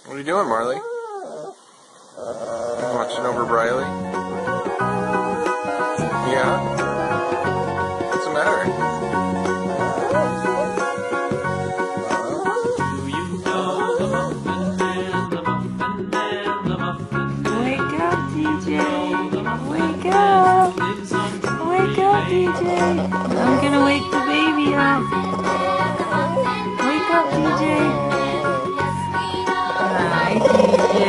What are you doing, Marley? Watching over Briley? Yeah? What's the matter? Wake up, DJ. Wake up. Wake up, DJ. I'm gonna wake the baby up. Wake up, DJ. Hi, DJ.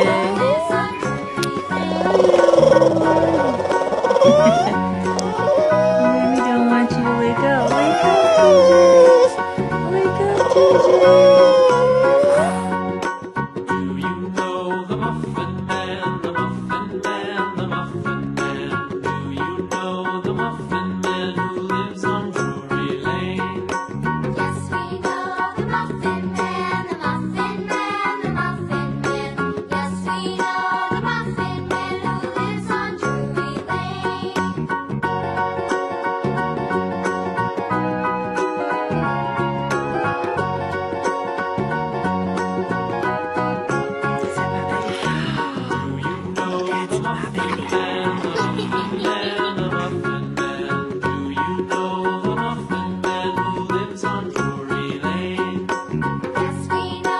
Mommy don't want you to wake up. Wake up, DJ. Wake up, DJ. Do you know the Muffin Man, the Muffin Man, the Muffin Man? Do you know the Muffin Man who lives on Drury Lane? Yes, we know the Muffin Man, the Muffin Man, the Muffin Man. Yes, we know the Muffin Man who lives on Drury Lane. Yes, we know